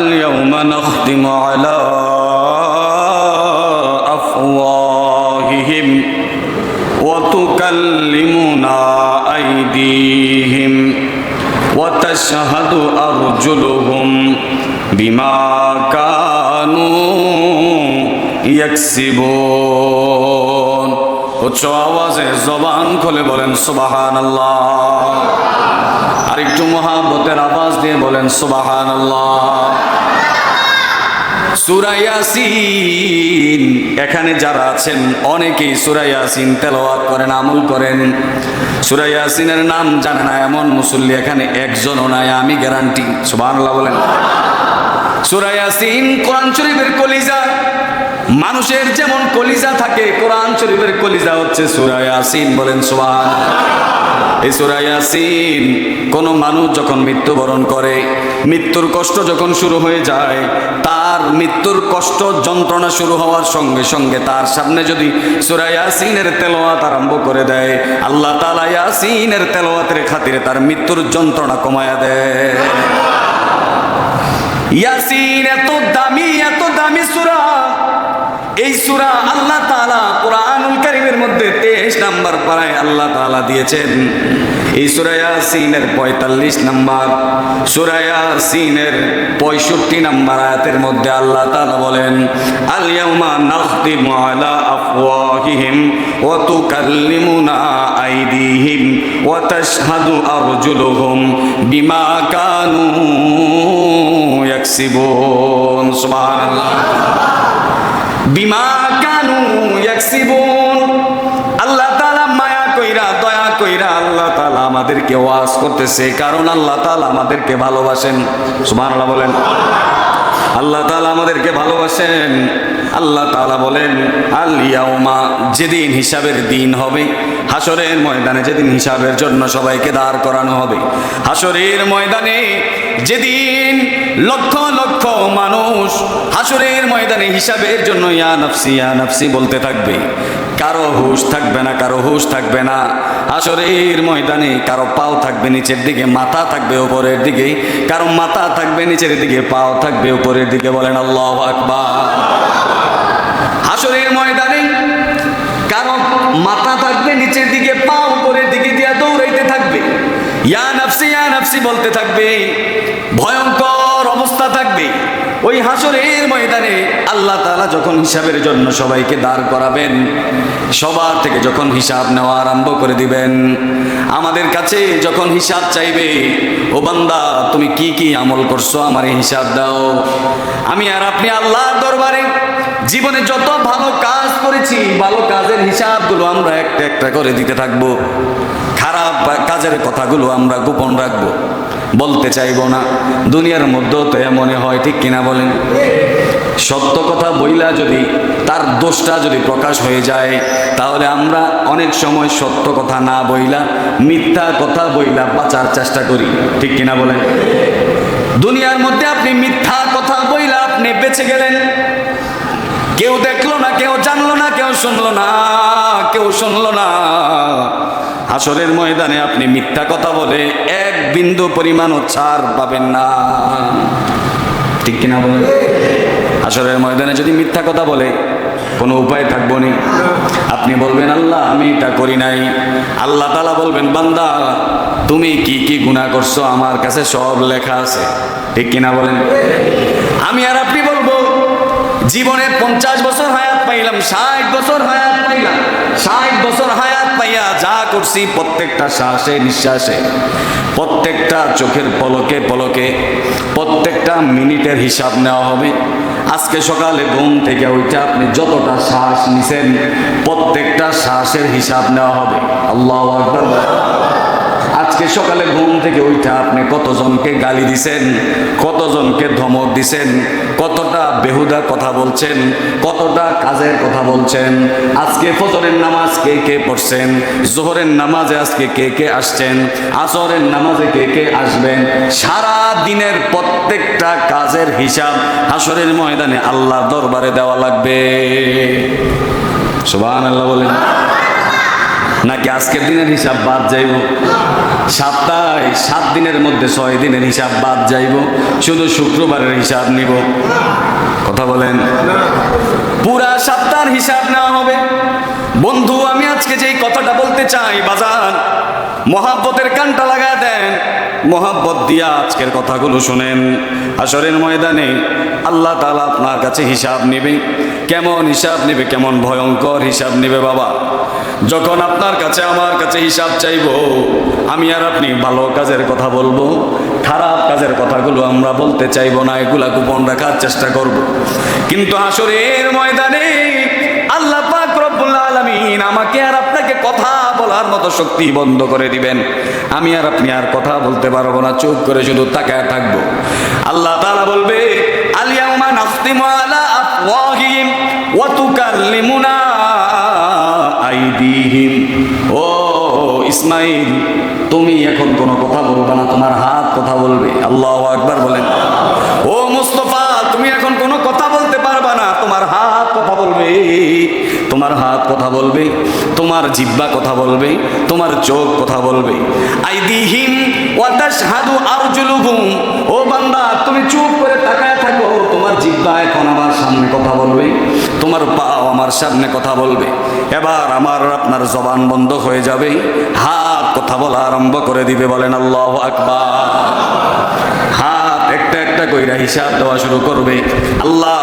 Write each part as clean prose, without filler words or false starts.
اليوم نختم على أفواههم وتكلمنا أيديهم وتشهد أرجلهم بما كانوا يكسبون উচ্চ আওয়াজে জবান খুলে বলেন সুবহানাল্লাহ। আরেকটু মহাব্বতের আওয়াজ দিয়ে বলেন সুবহানাল্লাহ। সূরা ইয়াসিন, এখানে যারা আছেন অনেকেই সূরা ইয়াসিন তেলাওয়াত করেন, আমল করেন। সূরা ইয়াসিনের নাম জানে না এমন মুসল্লি এখানে একজনও নাই, আমি গ্যারান্টি। সুবহানাল্লাহ বলেন। সূরা ইয়াসিন কোরআন শরীফের কলিজা। মানুষের যেমন কলিজা থাকে, কোরআন শরীফের কলিজা হচ্ছে সূরা ইয়াসিন। বলেন সুবহানাল্লাহ। এই সূরা ইয়াসিন কোন মানুষ যখন মৃত্যুবরণ করে, মৃত্যুর কষ্ট যখন শুরু হয়ে যায়, তার মৃত্যুর কষ্ট যন্ত্রণা শুরু হওয়ার সঙ্গে সঙ্গে তার সামনে যদি সূরা ইয়াসিনের তেলাওয়াত আরম্ভ করে দেয়, আল্লাহ তাআলা ইয়াসিনের তেলাওয়াতের খাতিরে তার মৃত্যুর যন্ত্রণা কমায়া দেয়। ইয়াসিন এত দামি সূরা। এই সূরা আল্লাহ তাআলা কুরআনুল কারীমের মধ্যে 23 নাম্বার পারায় আল্লাহ তাআলা দিয়েছেন। এই সূরা ইয়াসিনের 45 নাম্বার, সূরা ইয়াসিনের 65 নাম্বার আয়াতের মধ্যে আল্লাহ তাআলা বলেন, আল ইয়াউমা নাখতিমু আলা আফওয়াহিহিম ওয়া তুকাল্লিমুনা আইদিহিম ওয়া তাশহাদু আরজুলুহুম বিমা কানু ইয়াকসিবুন। সুবহানাল্লাহ। বিমা কানু ইয়াকসিবুন। আল্লাহ তাআলা মায়া কইরা, দয়া কইরা আল্লাহ তাআলা আমাদেরকে ওয়াজ করতেছে, কারণ আল্লাহ তাআলা আমাদেরকে ভালোবাসেন। সুবহানাল্লাহ বলেন। আল্লাহ তাআলা আমাদেরকে ভালোবাসেন। আল্লাহ তাআলা বলেন, আল ইয়াউমা, যেদিন হিসাবের দিন হবে, হাসরের ময়দানে যেদিন হিসাবের জন্য সবাইকে দাঁড় করানো হবে, হাসরের ময়দানে যেদিন লক্ষ লক্ষ মানুষ হাসরের ময়দানে হিসাবের জন্য ইয়া নাফসি ইয়া নাফসি বলতে থাকবে, কারো হুঁশ থাকবে না, কারো হুঁশ থাকবে না। হাসরের ময়দানে কারো পাও থাকবে নিচের দিকে, মাথা থাকবে উপরের দিকে, কারো মাথা থাকবে নিচের দিকে, পাও থাকবে উপরের দিকে। বলেন আল্লাহু আকবার। হাসরের ময়দানে কারো মাথা থাকবে নিচের দিকে, পা উপরের দিকে দিয়ে দৌড়াইতে থাকবে, ইয়া নাফসি বলতে থাকবে, ভয়ঙ্কর অবস্থা থাকবে। ওই হাসরের ময়দানে আল্লাহ তাআলা যখন হিসাবের জন্য সবাইকে দাঁড় করাবেন, সবার থেকে যখন হিসাব নেওয়া আরম্ভ করে দিবেন, আমাদের কাছে যখন হিসাব চাইবে, ও বান্দা তুমি কি কি আমল করছো আমার হিসাব দাও। আমি আর আপনি আল্লাহর দরবারে জীবনে যত ভালো কাজ করেছি, ভালো কাজের হিসাবগুলো আমরা একটা একটা করে দিতে থাকবো। খারাপ কাজের কথাগুলো আমরা গোপন রাখবো, বলতে চাইবো না। দুনিয়ার মধ্যেও তো এমনই হয়, ঠিক কিনা বলেন? সত্য কথা বইলা যদি তার দোষটা যদি প্রকাশ হয়ে যায়, তাহলে আমরা অনেক সময় সত্য কথা না বইলা মিথ্যা কথা বইলা বাঁচার চেষ্টা করি, ঠিক কিনা বলেন? দুনিয়ার মধ্যে আপনি মিথ্যা কথা বইলা আপনি বেঁচে গেলেন, কেউ দেখলো না, কেউ জানলো না, কেউ শুনলো না। হাসরের ময়দানে আপনি মিথ্যা কথা বলে এক বিন্দু পরিমাণও ছাড় পাবেন না, ঠিক কিনা বলেন? হাসরের ময়দানে যদি মিথ্যা কথা বলে কোনো উপায় থাকবো না। আপনি বলবেন আল্লাহ আমি এটা করি নাই, আল্লাহ তাআলা বলবেন বান্দা তুমি কি কি গুনাহ করছো আমার কাছে সব লেখা আছে, ঠিক কিনা বলেন? আমি আর আপনি বলবো জীবনে 50 বছর হায়াত পাইলাম, 60 বছর হায়াত পাইলাম, 60 বছর হায়াত পাইয়া যা করছি প্রত্যেকটা শ্বাসে নিঃশ্বাসে, প্রত্যেকটা চোখের পলকে পলকে, প্রত্যেকটা মিনিটের হিসাব নেওয়া হবে। আজকে সকালে ঘুম থেকে উঠে আপনি যতটা শ্বাস নিছেন প্রত্যেকটা শ্বাসের হিসাব নেওয়া হবে। আল্লাহু আকবার। আজকে সকালে ঘুম থেকে উঠে আপনি কতজনকে গালি দিছেন, কতজনকে ধমক দিছেন, কতটা বেহুদা কথা বলছেন, কতটা কাজের কথা বলছেন। আজকে ফজরের নামাজ কে কে পড়ছেন, জোহরের নামাজে আজকে কে কে আসছেন, আসরের নামাজে কে কে আসবেন, সারা দিনের প্রত্যেকটা কাজের হিসাব হাসরের ময়দানে আল্লাহর দরবারে দেওয়া লাগবে। সুবহানাল্লাহ বলেন। নাকি আজকের দিনের হিসাব বাদ যাইব? সপ্তাহে 7 দিনের মধ্যে 6 দিনের হিসাব বাদ যাইব, শুধু শুক্রবারের হিসাব নিব? কথা বলেন। পুরা সপ্তাহের হিসাব নেওয়া হবে। বন্ধু, আমি আজকে যেই কথাটা বলতে চাই, বাজান মহাব্বতের কানটা লাগা দেন, মহাব্বত দিয়া আজকের কথাগুলো শুনেন। হাশরের ময়দানে আল্লাহ তাআলা আপনার কাছে হিসাব নেবে। কেমন হিসাব নেবে? কেমন ভয়ঙ্কর হিসাব নেবে বাবা। যখন আপনার কাছে আমার কাছে হিসাব চাইব, আমি আর আপনি ভালো কাজের কথা বলবো, খারাপ কাজের কথাগুলো আমরা বলতে চাইবো না, এগুলা গোপন রাখার চেষ্টা করব। কিন্তু হাশরের ময়দানে আল্লাহ পাক রব্বুল আলামিন আমাকে আর আপনাকে কথা বলার মতো শক্তি বন্ধ করে দিবেন। আমি আর আপনি আর কথা বলতে পারবো না, চুপ করে শুধু তাকায় থাকবো। আল্লাহ তাআলা বলবে, আল ইয়াউমা নাখতিমু আলা আফওয়াহিহিম ওয়া তুকাল্লিমুনা আইদিহিম। ও ইসমাইল, তুমি এখন কোনো কথা বলবে না, তোমার হাত কথা বলবে। আল্লাহু আকবার বলেন। ও মুস্তাফা, তুমি এখন কোনো কথা বলতে পারবা না, তোমার হাত কথা বলবে। তোমার হাত কথা বলবে, তোমার জিহ্বা কথা বলবে, তোমার চোখ কথা বলবে। আইদিহিম ওয়া তাশহাদু আরজুলুহুম। ও বান্দা, তুমি চুপ করে তাকায় থাকো। তোমার জিহ্বা এখন আমার সামনে কথা বলবে, তোমার পা আমার সামনে কথা বলবে। এবার আমার আপনার জবান বন্ধ হয়ে যাবে, হাত কথা বলা আরম্ভ করে দিবে। বলেন আল্লাহু আকবার। হাত একটা একটা কইরা হিসাব দেওয়া শুরু করবে। আল্লাহ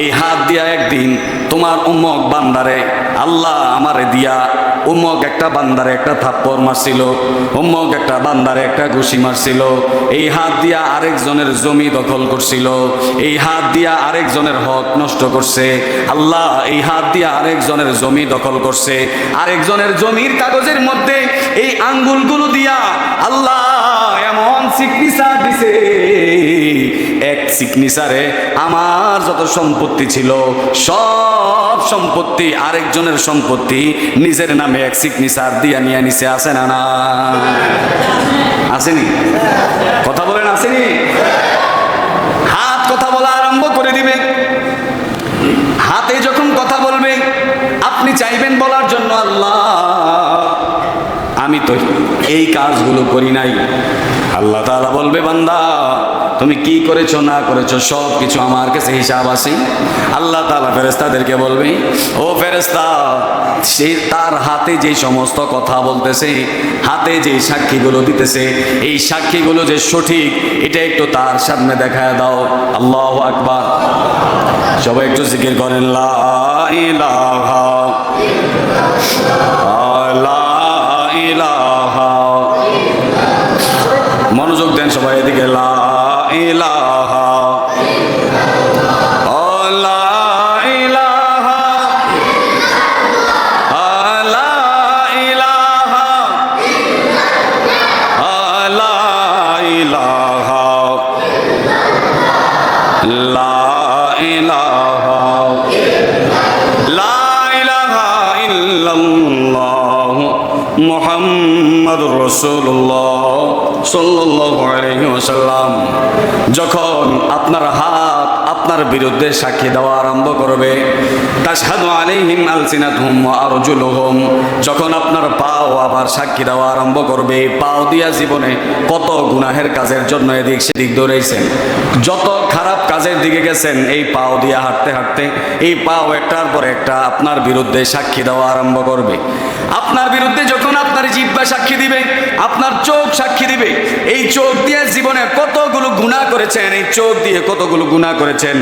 এই হাত দিয়া একদিন তোমার উম্মক বান্দারে আল্লাহ আমারে দিয়া উম্মক একটা বান্দারে একটা থাপ্পড় মারছিল, উম্মক একটা বান্দারে একটা ঘুষি মারছিল। এই হাত দিয়া আরেকজনের জমি দখল করছিল, এই হাত দিয়া আরেকজনের হক নষ্ট করছে। আল্লাহ এই হাত দিয়া আরেকজনের জমি দখল করছে, আরেকজনের জমির কাগজের মধ্যে এই আঙ্গুলগুলো দিয়া আল্লাহ এমন সিগনেচার দিছে, এক সিগনেচারে আমার যত সম্পত্তি ছিল সব সম্পত্তি, আরেকজনের সম্পত্তি নিজের নামে এক সিগনেচার দিয়া নিয়ে নিছে। আছে না? না আসেনি? কথা বলেন, আসেনি? হাত কথা বলা আরম্ভ করে দিবে। হাতে যখন কথা বলবে, আপনি চাইবেন বলার জন্য, আল্লাহ আমি তো এই কাজগুলো করি নাই। আল্লাহ তাআলা বলবে, বান্দা তুমি কি করেছো না করেছো সব কিছু আমার কাছে হিসাব আছে। আল্লাহ তাআলা ফেরেশতাদেরকে বলবে, ও ফেরেশতা, সে তার হাতে যে সমস্ত কথা বলতেছে, হাতে যে সাক্ষীগুলো দিতেছে, এই সাক্ষীগুলো যে সঠিক এটা একটু তার সামনে দেখায় দাও। আল্লাহু আকবার। সবাই একটু জিকির করেন, লা ইলাহা ইলাহা। মনোযোগ দেন সবাই এদিকে। লা ইলাহা লা ইলাহা লা ইলাহা লা ইলাহা লা ইলাহা লা ইলাহা ইল্লাল্লাহ মুহাম্মাদুর রাসূলুল্লাহ সাল্লাল্লাহু আলাইহি ওয়াসাল্লাম। যখন আপনার হাত আপনার বিরুদ্ধে সাক্ষী দেওয়া আরম্ভ করবে, তাশহাদু আলাইহিম আলসিনাতুহুম ওয়া আরজুলুহুম, যখন আপনার পাও আবার সাক্ষী দেওয়া আরম্ভ করবে, পাও দিয়া জীবনে কত গুনাহের কাজের জন্য এদিক সেদিক দৌড়াইছেন, যত খারাপ কাজের দিকে গেছেন, এই পাও দিয়া হাঁটতে হাঁটতে এই পাও একটার পর একটা আপনার বিরুদ্ধে সাক্ষী দেওয়া আরম্ভ করবে। আপনার বিরুদ্ধে যখন আপনার জিহ্বা সাক্ষী দিবে, আপনার চোখ সাক্ষী দিবে, এই চোখ দিয়ে জীবনে কতগুলো গুনাহ করেছেন, এই চোখ দিয়ে কতগুলো গুনাহ করেছেন,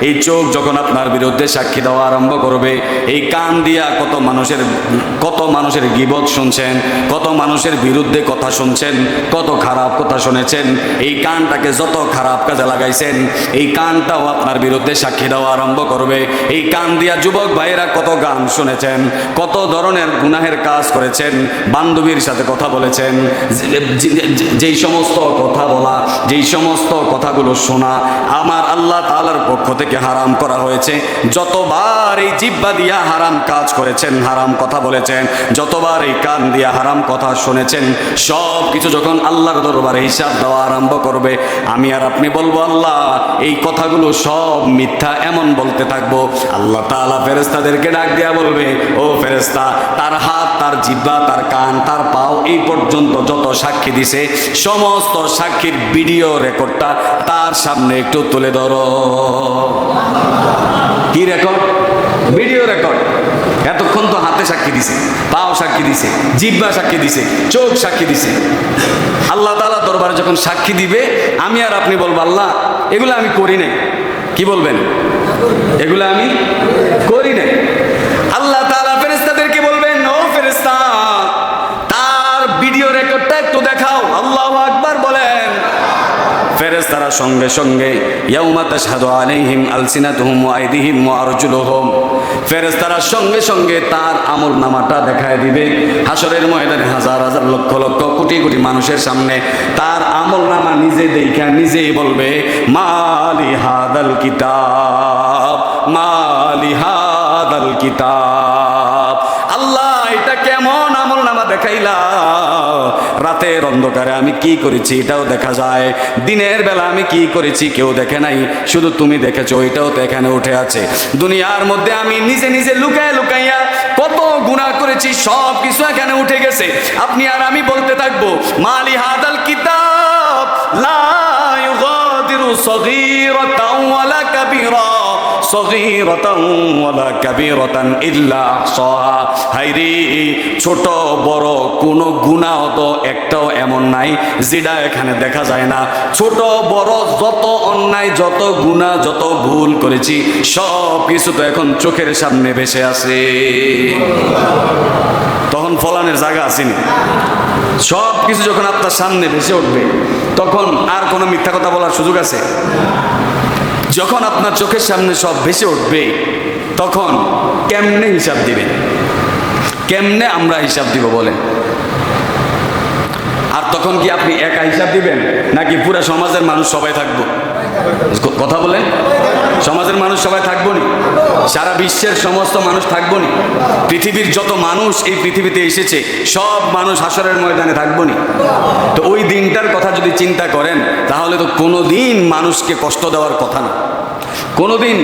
এই চোখ যখন আপনার বিরুদ্ধে সাক্ষী দেওয়া আরম্ভ করবে, এই কান দিয়া কত মানুষের গীবত শুনছেন, কত মানুষের বিরুদ্ধে কথা শুনছেন, কত খারাপ কথা শুনেছেন, এই কানটাকে যত খারাপ কাজে লাগাইছেন, এই কানটাও আপনার বিরুদ্ধে সাক্ষী দেওয়া আরম্ভ করবে। এই কান দিয়া যুবক ভাইয়েরা কত গান শুনেছেন, কত ধরনের গুনাহের কাজ করেছেন, বান্ধবীর সাথে কথা বলেছেন, যেই সমস্ত কথা বলা, যেই সমস্ত কথাগুলো শোনা আমার আল্লাহ তাআলার পক্ষ থেকে হারাম করা হয়েছে। যতবার এই জিহ্বা দিয়া হারাম কাজ করেছেন, হারাম কথা বলেছেন, যতবার এই কান দিয়া হারাম কথা শুনেছেন, সব কিছু যখন আল্লাহর দরবারে হিসাব দেওয়া আরম্ভ করবে, আমি আর আপনি বলবো আল্লাহ এই কথাগুলো সব মিথ্যা, এমন বলতে থাকবো। আল্লাহ তাআলা ফেরেশতাদেরকে ডাক দিয়া বলবে, ও ফেরেশতা, তার হাত, তার জিহ্বা, তার কান, তার পাও, এই পর্যন্ত যত সাক্ষী দিছে সমস্ত সাক্ষীর ভিডিও রেকর্ডটা তার সামনে একটু তুলে ধরো। কি রেকর্ড? Video record. এতক্ষণ তো হাতে সাক্ষী দিছে, পাও সাক্ষী দিছে, জিহ্বা সাক্ষী দিছে, চোখ সাক্ষী দিছে। আল্লাহ তাআলা দরবারে যখন সাক্ষী দিবে, আমি আর আপনি বলবো আল্লাহ এগুলো আমি করি নাই। কি বলবেন? এগুলো আমি করি নাই। আল্লাহ তাআলা ফেরেশতাদেরকে বলবেন, ও ফেরেশতা, তার ভিডিও রেকর্ডটা একটু দেখাও। আল্লাহু আকবার বলেন। ফেরেশতারা সঙ্গে সঙ্গে ইয়াউমা তাশহাদু আলাইহিম আলসিনাতুহুম ওয়া আইদিহিম ওয়া আরজুলুহুম, ফেরেশতারা সঙ্গে সঙ্গে তার আমলনামাটা দেখায় দিবে। হাসরের ময়দানে হাজার হাজার লক্ষ লক্ষ কোটি কোটি মানুষের সামনে তার আমলনামা নিজে দেখা নিজেই বলবে, মালি হাদাল কিতাব, মালি হাদাল কিতাব। আল্লাহ এটা কেমন আমলনামা দেখাইলা? রাতের অন্ধকারে আমি কি করেছি এটাও দেখা যায়, দিনের বেলা আমি কি করেছি কেউ দেখে নাই, শুধু তুমি দেখেছো, এটাও তো এখানে উঠে আছে। দুনিয়ার মধ্যে আমি নিজে নিজে লুকায় লুকাইয়া কত গুনাহ করেছি, সব কিছু এখানে উঠে গেছে। আপনি আর আমি বলতে থাকবো, মালি হাদাল কিতাব লা ইউগাদিরু সগীরাতাও ওয়ালা কাবীরা, সগীরাতাও ওয়ালা কাবীরাতান ইল্লা আহসাহা। হায়রে, ছোট বড় কোনো গুনাহ তো একটাও এমন নাই যেটা এখানে দেখা যায় না। ছোট বড় যত অন্যায়, যত গুনাহ, যত ভুল করেছি সব কিছু তো এখন চোখের সামনে ভেসে আছে। তখন ফলানের জায়গা আসেনি। সব কিছু যখন আপনার সামনে ভেসে উঠবে, তখন আর কোনো মিথ্যা কথা বলার সুযোগ আছে? যখন আপনার চোখের সামনে সব ভেসে উঠবে, তখন কেমনে হিসাব দিবেন? কেমনে আমরা হিসাব দিব বলেন? আর তখন কি আপনি একা হিসাব দিবেন, নাকি পুরো সমাজের মানুষ সবাই থাকবো? কথা বলেন। সমাজের মানুষ সবাই থাকবো নি? সারা বিশ্বের সমস্ত মানুষ থাকবো নি? পৃথিবীর যত মানুষ এই পৃথিবীতে এসেছে সব মানুষ হাসরের ময়দানে থাকবো নি? তো ওই দিনটার কথা যদি চিন্তা করেন, তাহলে তো কোনোদিন মানুষকে কষ্ট দেওয়ার কথা না, কোনোদিন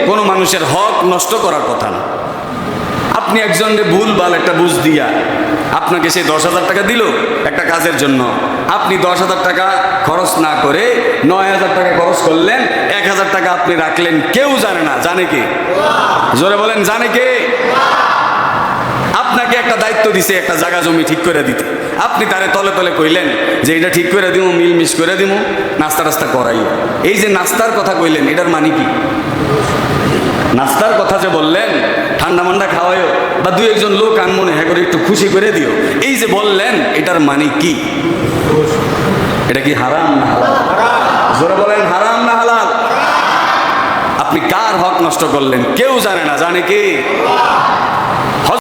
কোনো মানুষের হক নষ্ট করার কথা না। আপনি একজনকে ভুলভাল একটা বুঝ দিয়া আপনাকে সে 10,000 টাকা দিল একটা কাজের জন্য, আপনি 10,000 টাকা খরচ না করে 9,000 টাকা খরচ করলেন, 1,000 টাকা আপনি রাখলেন, কেউ জানে না। জানে কে? জোরে বলেন, জানে কে? আপনাকে একটা দায়িত্ব দিছে একটা জায়গা জমি ঠিক করে দিতে, আপনি তারে তলে তলে কইলেন যে এটা ঠিক করে দিব, মিলমিশ করে দিব, নাস্তা টাস্তা করাই। এই যে নাস্তার কথা কইলেন, এটার মানে কি? নাস্তার কথা যে বললেন, ঠান্ডা মান্ডা খাওয়াইও বা দুই একজন লোক আনমনে হ্যাঁ করে একটু খুশি করে দিও, এই যে বললেন, এটার মানে কি? এটা কি হারাম না হালাল? জোরে বলেন, হারাম না হালাল? আপনি কার হক নষ্ট করলেন? কেউ জানে না। জানে কে?